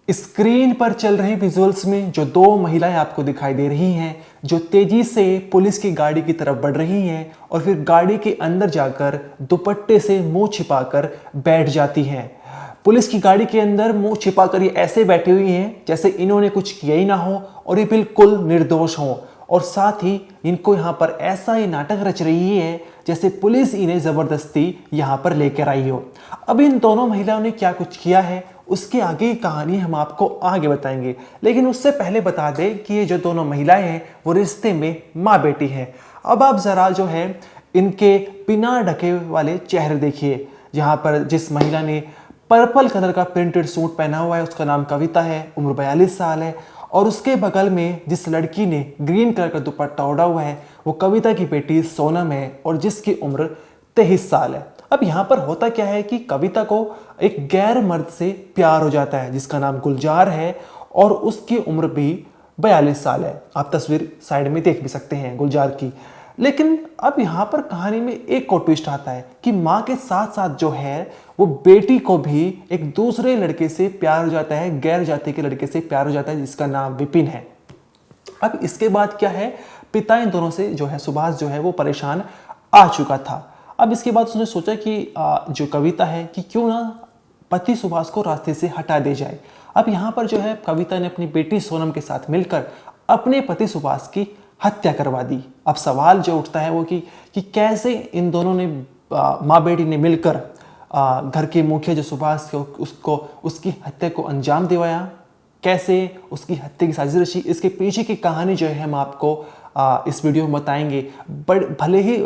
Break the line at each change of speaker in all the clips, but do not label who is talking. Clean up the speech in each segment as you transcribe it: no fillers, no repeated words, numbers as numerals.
Screen पर चल रहे विजुअल्स में जो दो महिलाएं आपको दिखाई दे रही हैं, जो तेजी से पुलिस की गाड़ी की तरफ बढ़ रही हैं और फिर गाड़ी के अंदर जाकर दुपट्टे से मुंह छिपाकर बैठ जाती हैं। पुलिस की गाड़ी के अंदर मुंह छिपाकर ये ऐसे बैठी हुई हैं जैसे इन्होंने कुछ किया ही ना हो और ये बिल्कुल निर्दोष हो, और साथ ही इनको यहाँ पर ऐसा ही नाटक रच रही है जैसे पुलिस इन्हें जबरदस्ती यहाँ पर लेकर आई हो। अब इन दोनों महिलाओं ने क्या कुछ किया है उसके आगे की कहानी हम आपको आगे बताएंगे, लेकिन उससे पहले बता दें कि ये जो दोनों महिलाएं हैं वो रिश्ते में माँ बेटी हैं। अब आप जरा जो है इनके बिना ढके वाले चेहरे देखिए। जहाँ पर जिस महिला ने पर्पल कलर का प्रिंटेड सूट पहना हुआ है उसका नाम कविता है, उम्र 42 साल है, और उसके बगल में जिस लड़की ने ग्रीन कलर का दुपट्टा ओढ़ा हुआ है वो कविता की बेटी सोनम है और जिसकी उम्र 23 साल है। अब यहाँ पर होता क्या है कि कविता को एक गैर मर्द से प्यार हो जाता है जिसका नाम गुलजार है और उसकी उम्र भी 42 साल है। आप तस्वीर साइड में देख भी सकते हैं गुलजार की। लेकिन अब यहाँ पर कहानी में एक और ट्विस्ट आता है कि माँ के साथ साथ जो है वो बेटी को भी एक दूसरे लड़के से प्यार हो जाता है, गैर जाति के लड़के से प्यार हो जाता है जिसका नाम विपिन है। अब इसके बाद क्या है, पिता इन दोनों से जो है सुभाष जो है वो परेशान आ चुका था। अब इसके बाद उसने सोचा कि जो कविता है कि क्यों ना पति सुभाष को रास्ते से हटा दे जाए। अब यहाँ पर जो है कविता ने अपनी बेटी सोनम के साथ मिलकर अपने पति सुभाष की हत्या करवा दी। अब सवाल जो उठता है वो कि कैसे इन दोनों ने माँ बेटी ने मिलकर घर के मुखिया जो सुभाष थे उसको उसकी हत्या को अंजाम दिवाया, कैसे उसकी हत्या की साजिश रची। इसके पीछे की कहानी जो है हम आपको इस वीडियो में बताएंगे। भले ही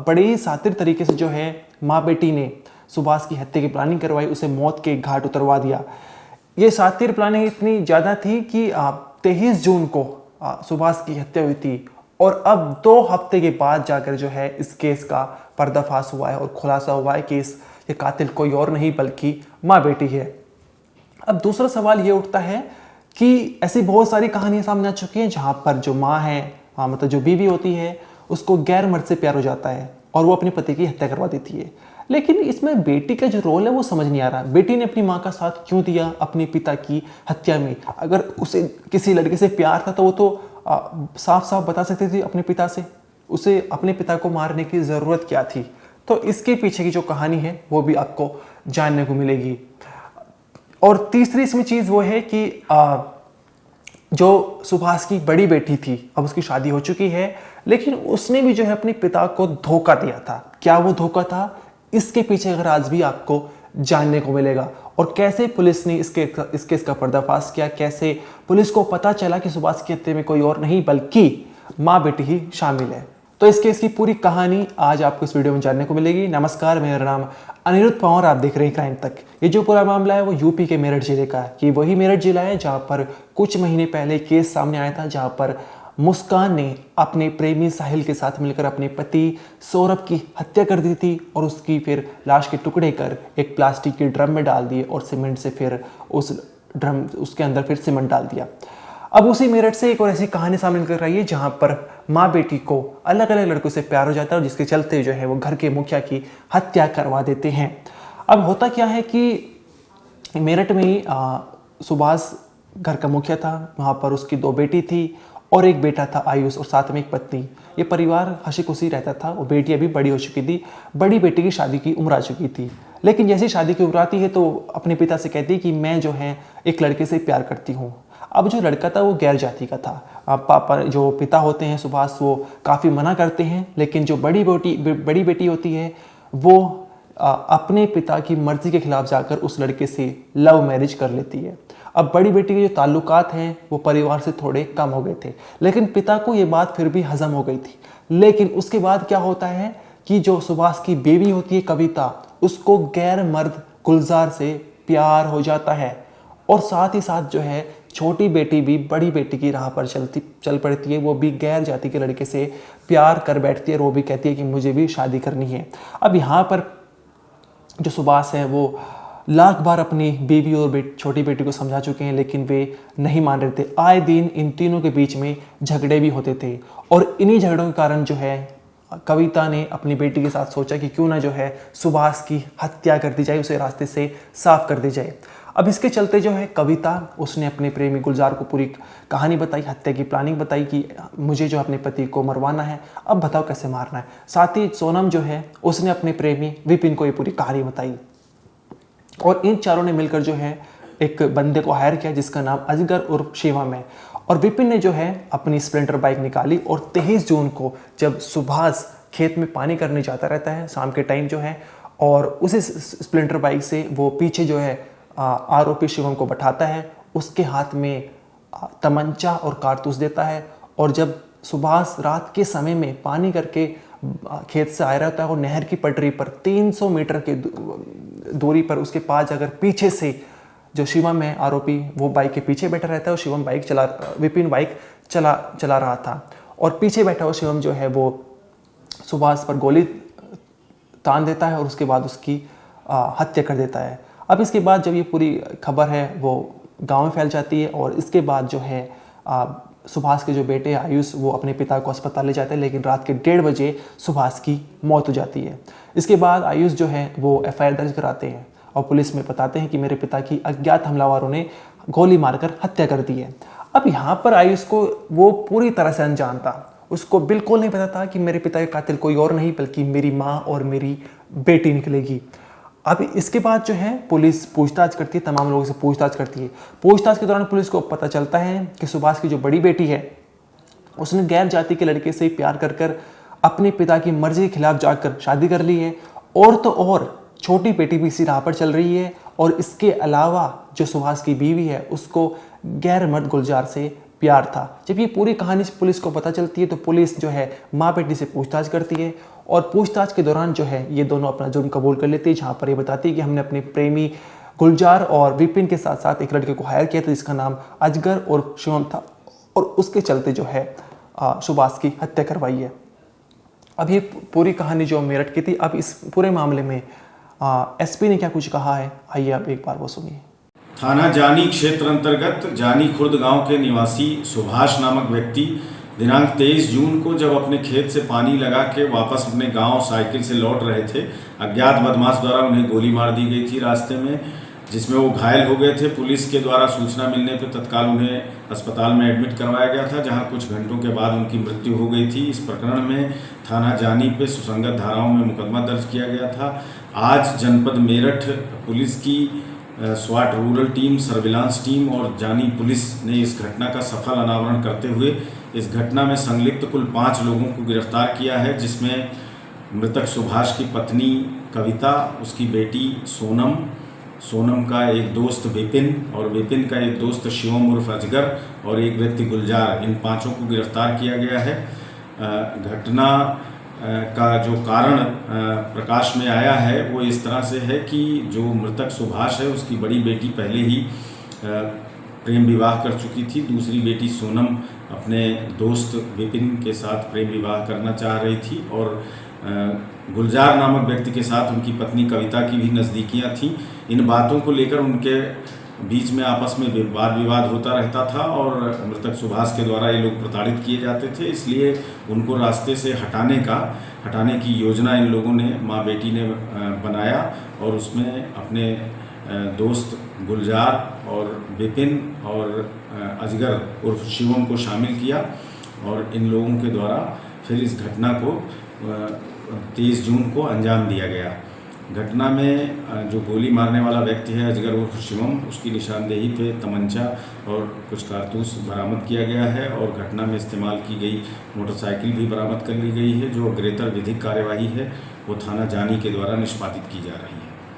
बड़े ही सातिर तरीके से जो है माँ बेटी ने सुभाष की हत्या की प्लानिंग करवाई, उसे मौत के घाट उतरवा दिया। ये सातिर प्लानिंग इतनी ज़्यादा थी कि 23 जून को सुभाष की हत्या हुई थी और अब 2 हफ्ते के बाद जाकर जो है इस केस का पर्दाफाश हुआ है और खुलासा हुआ है कि ये कातिल कोई और नहीं बल्कि माँ बेटी है। अब दूसरा सवाल ये उठता है कि ऐसी बहुत सारी कहानियां सामने आ चुकी हैं जहाँ पर जो माँ है मतलब जो बीवी होती है उसको गैर मर्द से प्यार हो जाता है और वो अपने पति की हत्या करवा देती है। लेकिन इसमें बेटी का जो रोल है वो समझ नहीं आ रहा। बेटी ने अपनी माँ का साथ क्यों दिया अपने पिता की हत्या में? अगर उसे किसी लड़के से प्यार था तो वो तो साफ साफ बता सकती थी अपने पिता से, उसे अपने पिता को मारने की ज़रूरत क्या थी? तो इसके पीछे की जो कहानी है वो भी आपको जानने को मिलेगी। और तीसरी इसमें चीज़ वो है कि जो सुभाष की बड़ी बेटी थी, अब उसकी शादी हो चुकी है, लेकिन उसने भी जो है अपने पिता को धोखा दिया था। क्या वो धोखा था? इसके पीछे का राज भी आपको जानने को मिलेगा और कैसे पुलिस ने इस केस का पर्दाफाश किया, कैसे पुलिस को पता चला कि सुभाष की हत्या में कोई और नहीं बल्कि माँ बेटी ही शामिल है। तो इस केस की पूरी कहानी आज आपको इस वीडियो में जानने को मिलेगी। नमस्कार, मेरा नाम अनिरुद्ध पवार, आप देख रहे हैं क्राइम तक। ये जो पूरा मामला है वो यूपी के मेरठ जिले का है। ये वही मेरठ जिला है जहाँ पर कुछ महीने पहले केस सामने आया था जहाँ पर मुस्कान ने अपने प्रेमी साहिल के साथ मिलकर अपने पति सौरभ की हत्या कर दी थी और उसकी फिर लाश के टुकड़े कर एक प्लास्टिक के ड्रम में डाल दिए और सीमेंट से फिर उसके अंदर फिर सीमेंट डाल दिया। अब उसी मेरठ से एक और ऐसी कहानी सामने निकल रही है जहाँ पर माँ बेटी को अलग अलग लड़कों से प्यार हो जाता है और जिसके चलते जो है वो घर के मुखिया की हत्या करवा देते हैं। अब होता क्या है कि मेरठ में ही सुभाष घर का मुखिया था, वहाँ पर उसकी 2 बेटी थी और एक बेटा था आयुष और साथ में एक पत्नी। ये परिवार हंसी खुशी रहता था। वो बेटी अभी बड़ी हो चुकी थी, बड़ी बेटी की शादी की उम्र आ चुकी थी। लेकिन जैसे शादी की उम्र आती है तो अपने पिता से कहती है कि मैं जो है एक लड़के से प्यार करती हूँ। अब जो लड़का था वो गैर जाति का था। पापा जो पिता होते हैं सुभाष वो काफ़ी मना करते हैं, लेकिन जो बड़ी बेटी होती है वो अपने पिता की मर्जी के खिलाफ जाकर उस लड़के से लव मैरिज कर लेती है। अब बड़ी बेटी के जो ताल्लुकात हैं वो परिवार से थोड़े कम हो गए थे, लेकिन पिता को ये बात फिर भी हजम हो गई थी। लेकिन उसके बाद क्या होता है कि जो सुभाष की बेबी होती है कविता, उसको गैर मर्द गुलजार से प्यार हो जाता है और साथ ही साथ जो है छोटी बेटी भी बड़ी बेटी की राह पर चल पड़ती है। वो भी गैर जाति के लड़के से प्यार कर बैठती है और वो भी कहती है कि मुझे भी शादी करनी है। अब यहाँ पर जो सुभाष है वो लाख बार अपनी बीवी और छोटी बेटी को समझा चुके हैं, लेकिन वे नहीं मान रहे थे। आए दिन इन तीनों के बीच में झगड़े भी होते थे और इन्हीं झगड़ों के कारण जो है कविता ने अपनी बेटी के साथ सोचा कि क्यों ना जो है सुभाष की हत्या कर दी जाए, उसे रास्ते से साफ कर दी जाए। अब इसके चलते जो है कविता, उसने अपने प्रेमी गुलजार को पूरी कहानी बताई, हत्या की प्लानिंग बताई कि मुझे जो अपने पति को मरवाना है, अब बताओ कैसे मारना है। साथ ही सोनम जो है उसने अपने प्रेमी विपिन को ये पूरी कहानी बताई और इन चारों ने मिलकर जो है एक बंदे को हायर किया जिसका नाम अजगर उर्फ शिवम है। और विपिन ने जो है अपनी स्प्लेंडर बाइक निकाली और 23 जून को जब सुभाष खेत में पानी करने जाता रहता है शाम के टाइम जो है, और उसी स्प्लेंडर बाइक से वो पीछे जो है आरोपी शिवम को बैठाता है, उसके हाथ में तमंचा और कारतूस देता है। और जब सुभाष रात के समय में पानी करके खेत से आया रहता है और नहर की पटरी पर 300 मीटर की दूरी पर उसके पास अगर पीछे से जो शिवम है आरोपी, वो बाइक के पीछे बैठा रहता है और शिवम विपिन बाइक चला रहा था और पीछे बैठा हुआ शिवम जो है वो सुभाष पर गोली तान देता है और उसके बाद उसकी हत्या कर देता है। अब इसके बाद जब ये पूरी खबर है वो गांव में फैल जाती है और इसके बाद जो है सुभाष के जो बेटे आयुष वो अपने पिता को अस्पताल ले जाते हैं, लेकिन रात के 1:30 बजे सुभाष की मौत हो जाती है। इसके बाद आयुष जो है वो FIR दर्ज कराते हैं और पुलिस में बताते हैं कि मेरे पिता की अज्ञात हमलावरों ने गोली मारकर हत्या कर दी है। अब यहाँ पर आयुष को वो पूरी तरह से अनजान था, उसको बिल्कुल नहीं पता था कि मेरे पिता का कातिल कोई और नहीं बल्कि मेरी माँ और मेरी बेटी निकलेगी। अब इसके बाद जो है पुलिस पूछताछ करती है, तमाम लोगों से पूछताछ करती है। पूछताछ के दौरान पुलिस को पता चलता है कि सुभाष की जो बड़ी बेटी है उसने गैर जाति के लड़के से प्यार कर अपने पिता की मर्जी के खिलाफ जाकर शादी कर ली है, और तो और छोटी बेटी भी इसी राह पर चल रही है। और इसके अलावा जो सुभाष की बीवी है उसको गैर मर्द गुलजार से प्यार था। जब ये पूरी कहानी पुलिस को पता चलती है तो पुलिस जो है माँ बेटी से पूछताछ करती है और पूछताछ के दौरान जो है ये दोनों अपना जुर्म कबूल कर लेती है, जहाँ पर ये बताती है कि हमने अपने प्रेमी गुलजार और विपिन के साथ साथ एक लड़के को हायर किया था जिसका नाम अजगर और शिवम था और उसके चलते जो है सुभाष की हत्या करवाई है। अब ये पूरी कहानी जो मेरठ की थी, अब इस पूरे मामले में SP ने क्या कुछ कहा है, आइए आप एक बार वो सुनिए।
थाना जानी क्षेत्र अंतर्गत जानी खुर्द गांव के निवासी सुभाष नामक व्यक्ति दिनांक 23 जून को जब अपने खेत से पानी लगा के वापस अपने गांव साइकिल से लौट रहे थे, अज्ञात बदमाश द्वारा उन्हें गोली मार दी गई थी रास्ते में, जिसमें वो घायल हो गए थे। पुलिस के द्वारा सूचना मिलने पर तत्काल उन्हें अस्पताल में एडमिट करवाया गया था, जहां कुछ घंटों के बाद उनकी मृत्यु हो गई थी। इस प्रकरण में थाना जानी पे सुसंगत धाराओं में मुकदमा दर्ज किया गया था। आज जनपद मेरठ पुलिस की स्वाट रूरल टीम, सर्विलांस टीम और जानी पुलिस ने इस घटना का सफल अनावरण करते हुए इस घटना में संलिप्त कुल 5 लोगों को गिरफ्तार किया है, जिसमें मृतक सुभाष की पत्नी कविता, उसकी बेटी सोनम, सोनम का एक दोस्त विपिन और विपिन का एक दोस्त शिवम उर्फ अजगर और एक व्यक्ति गुलजार, इन 5 को गिरफ्तार किया गया है। घटना का जो कारण प्रकाश में आया है वो इस तरह से है कि जो मृतक सुभाष है उसकी बड़ी बेटी पहले ही प्रेम विवाह कर चुकी थी। दूसरी बेटी सोनम अपने दोस्त विपिन के साथ प्रेम विवाह करना चाह रही थी और गुलजार नामक व्यक्ति के साथ उनकी पत्नी कविता की भी नज़दीकियां थीं। इन बातों को लेकर उनके बीच में आपस में वाद विवाद होता रहता था और मृतक सुभाष के द्वारा ये लोग प्रताड़ित किए जाते थे, इसलिए उनको रास्ते से हटाने की योजना इन लोगों ने, माँ बेटी ने बनाया और उसमें अपने दोस्त गुलजार और विपिन और अजगर उर्फ शिवम को शामिल किया और इन लोगों के द्वारा फिर इस घटना को 23 जून को अंजाम दिया गया। घटना में जो गोली मारने वाला व्यक्ति है अजगर उर्फ शिवम, उसकी निशानदेही पे तमंचा और कुछ कारतूस बरामद किया गया है और घटना में इस्तेमाल की गई मोटरसाइकिल भी बरामद कर ली गई है। जो अग्रेतर विधिक कार्यवाही है वो थाना जानी के द्वारा निष्पादित की जा रही है।